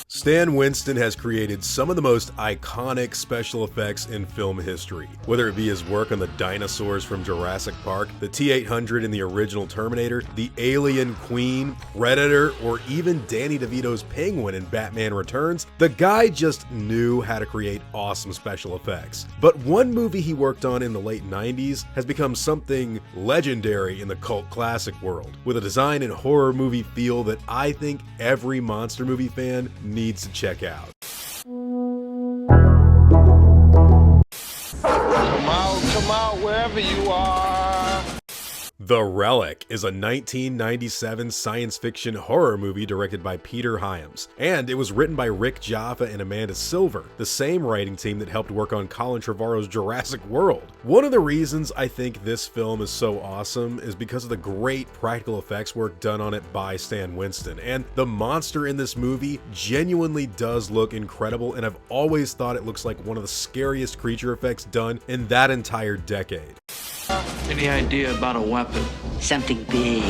Stan Winston has created some of the most iconic special effects in film history, whether it be his work on the dinosaurs from Jurassic Park, the T-800 in the original Terminator, the Alien Queen, Predator, or even Danny DeVito's Penguin in Batman Returns. The guy just knew how to create awesome special effects. But one movie he worked on in the late 90s has become something legendary in the cult classic world, with a design and horror movie feel that I think every monster movie fan needs to check out. Come out, wherever you are. The Relic is a 1997 science fiction horror movie directed by Peter Hyams, and it was written by Rick Jaffa and Amanda Silver, the same writing team that helped work on Colin Trevorrow's Jurassic World. One of the reasons I think this film is so awesome is because of the great practical effects work done on it by Stan Winston, and the monster in this movie genuinely does look incredible, and I've always thought it looks like one of the scariest creature effects done in that entire decade. Any idea about a weapon? Something big.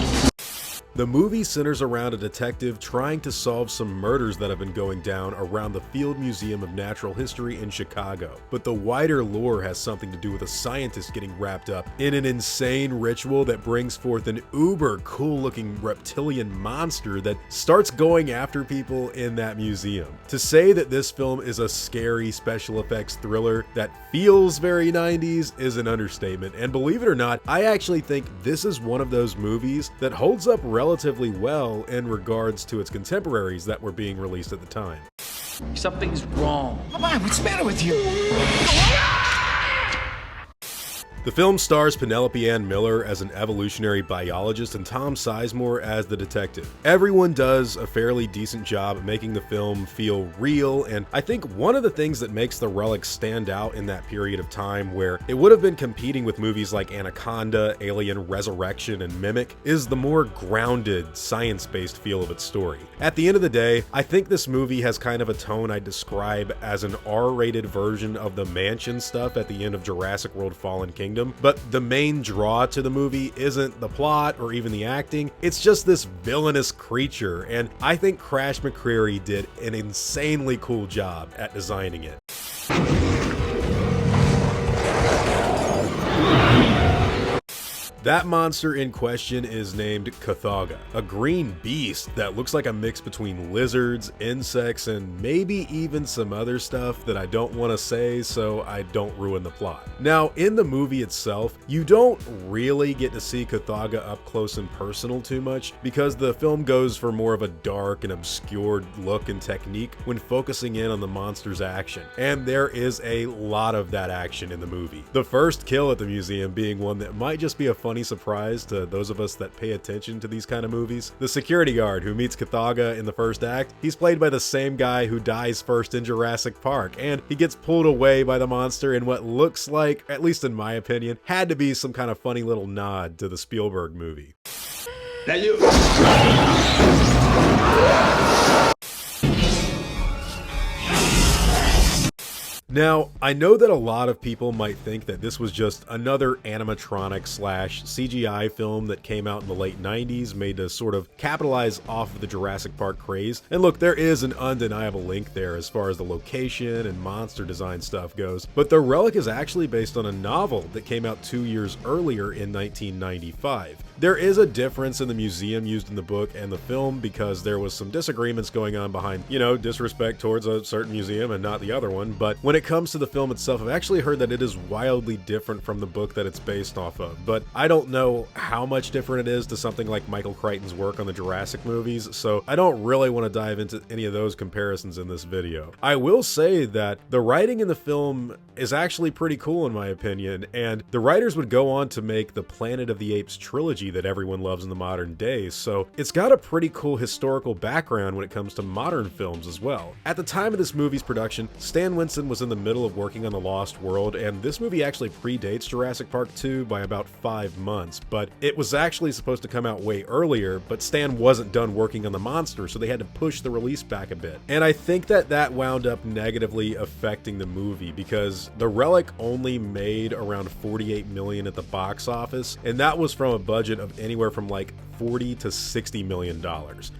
The movie centers around a detective trying to solve some murders that have been going down around the Field Museum of Natural History in Chicago. But the wider lore has something to do with a scientist getting wrapped up in an insane ritual that brings forth an uber cool looking reptilian monster that starts going after people in that museum. To say that this film is a scary special effects thriller that feels very 90s is an understatement, and believe it or not, I actually think this is one of those movies that holds up relatively well in regards to its contemporaries that were being released at the time. Something's wrong. Come on, what's the matter with you? The film stars Penelope Ann Miller as an evolutionary biologist and Tom Sizemore as the detective. Everyone does a fairly decent job at making the film feel real, and I think one of the things that makes The Relic stand out in that period of time where it would have been competing with movies like Anaconda, Alien, Resurrection, and Mimic is the more grounded, science-based feel of its story. At the end of the day, I think this movie has kind of a tone I'd describe as an R-rated version of the mansion stuff at the end of Jurassic World Fallen Kingdom. But the main draw to the movie isn't the plot or even the acting, it's just this villainous creature, and I think Crash McCreary did an insanely cool job at designing it. That monster in question is named Cathaga, a green beast that looks like a mix between lizards, insects, and maybe even some other stuff that I don't want to say so I don't ruin the plot. Now, in the movie itself, you don't really get to see Cathaga up close and personal too much because the film goes for more of a dark and obscured look and technique when focusing in on the monster's action, and there is a lot of that action in the movie. The first kill at the museum being one that might just be a funny surprise to those of us that pay attention to these kind of movies. The security guard who meets Cathaga in the first act, he's played by the same guy who dies first in Jurassic Park, and he gets pulled away by the monster in what looks like, at least in my opinion, had to be some kind of funny little nod to the Spielberg movie. Now you. Now, I know that a lot of people might think that this was just another animatronic / CGI film that came out in the late 90s made to sort of capitalize off of the Jurassic Park craze. And look, there is an undeniable link there as far as the location and monster design stuff goes, but The Relic is actually based on a novel that came out 2 years earlier in 1995. There is a difference in the museum used in the book and the film because there was some disagreements going on behind, disrespect towards a certain museum and not the other one, but when it comes to the film itself, I've actually heard that it is wildly different from the book that it's based off of, but I don't know how much different it is to something like Michael Crichton's work on the Jurassic movies, so I don't really want to dive into any of those comparisons in this video. I will say that the writing in the film is actually pretty cool in my opinion, and the writers would go on to make the Planet of the Apes trilogy that everyone loves in the modern day, so it's got a pretty cool historical background when it comes to modern films as well. At the time of this movie's production, Stan Winston was in the middle of working on The Lost World, and this movie actually predates Jurassic Park 2 by about 5 months, but it was actually supposed to come out way earlier, but Stan wasn't done working on the monster, so they had to push the release back a bit. And I think that wound up negatively affecting the movie because The Relic only made around $48 million at the box office, and that was from a budget of anywhere from like $40 to $60 million.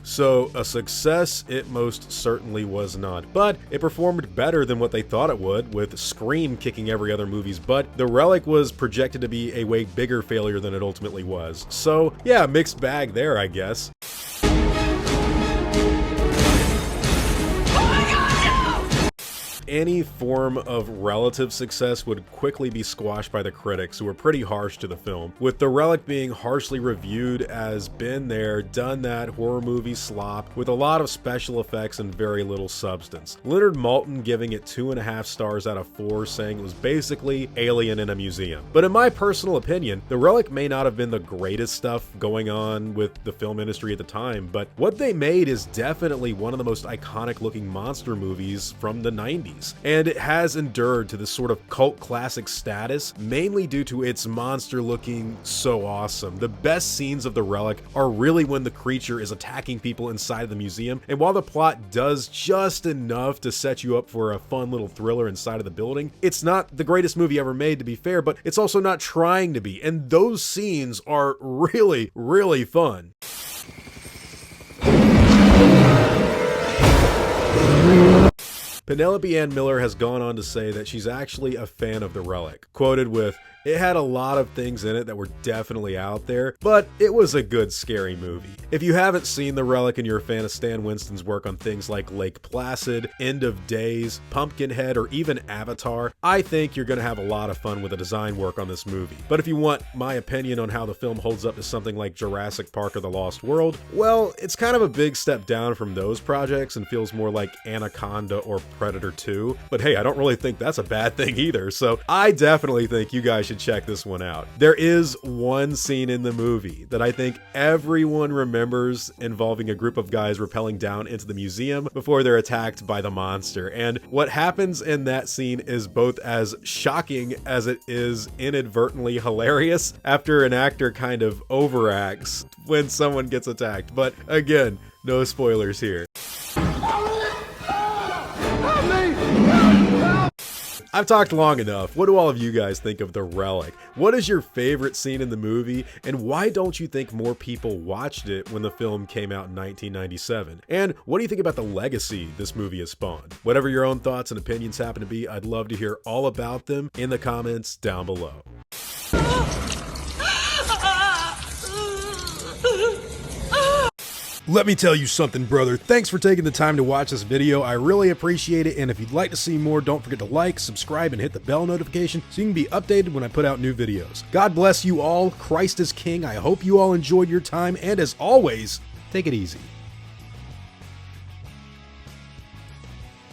So a success it most certainly was not, but it performed better than what they thought it would, with Scream kicking every other movie's butt. The Relic was projected to be a way bigger failure than it ultimately was. So yeah, mixed bag there, I guess. Any form of relative success would quickly be squashed by the critics, who were pretty harsh to the film, with The Relic being harshly reviewed as been there, done that horror movie slop with a lot of special effects and very little substance. Leonard Maltin giving it 2.5 stars out of 4, saying it was basically Alien in a museum. But in my personal opinion, The Relic may not have been the greatest stuff going on with the film industry at the time, but what they made is definitely one of the most iconic looking monster movies from the 90s. And it has endured to this sort of cult classic status, mainly due to its monster looking so awesome. The best scenes of The Relic are really when the creature is attacking people inside of the museum, and while the plot does just enough to set you up for a fun little thriller inside of the building, it's not the greatest movie ever made, to be fair, but it's also not trying to be, and those scenes are really, really fun. Penelope Ann Miller has gone on to say that she's actually a fan of The Relic, quoted with, "It had a lot of things in it that were definitely out there, but it was a good scary movie." If you haven't seen The Relic and you're a fan of Stan Winston's work on things like Lake Placid, End of Days, Pumpkinhead, or even Avatar, I think you're going to have a lot of fun with the design work on this movie. But if you want my opinion on how the film holds up to something like Jurassic Park or The Lost World, well, it's kind of a big step down from those projects and feels more like Anaconda or Predator 2. But hey, I don't really think that's a bad thing either, so I definitely think you guys should check this one out. There is one scene in the movie that I think everyone remembers involving a group of guys rappelling down into the museum before they're attacked by the monster, and what happens in that scene is both as shocking as it is inadvertently hilarious after an actor kind of overacts when someone gets attacked. But again, no spoilers here. I've talked long enough. What do all of you guys think of The Relic? What is your favorite scene in the movie, and why don't you think more people watched it when the film came out in 1997? And what do you think about the legacy this movie has spawned? Whatever your own thoughts and opinions happen to be, I'd love to hear all about them in the comments down below. Let me tell you something, brother. Thanks for taking the time to watch this video. I really appreciate it, and if you'd like to see more, don't forget to like, subscribe, and hit the bell notification so you can be updated when I put out new videos. God bless you all. Christ is King. I hope you all enjoyed your time, and as always, take it easy.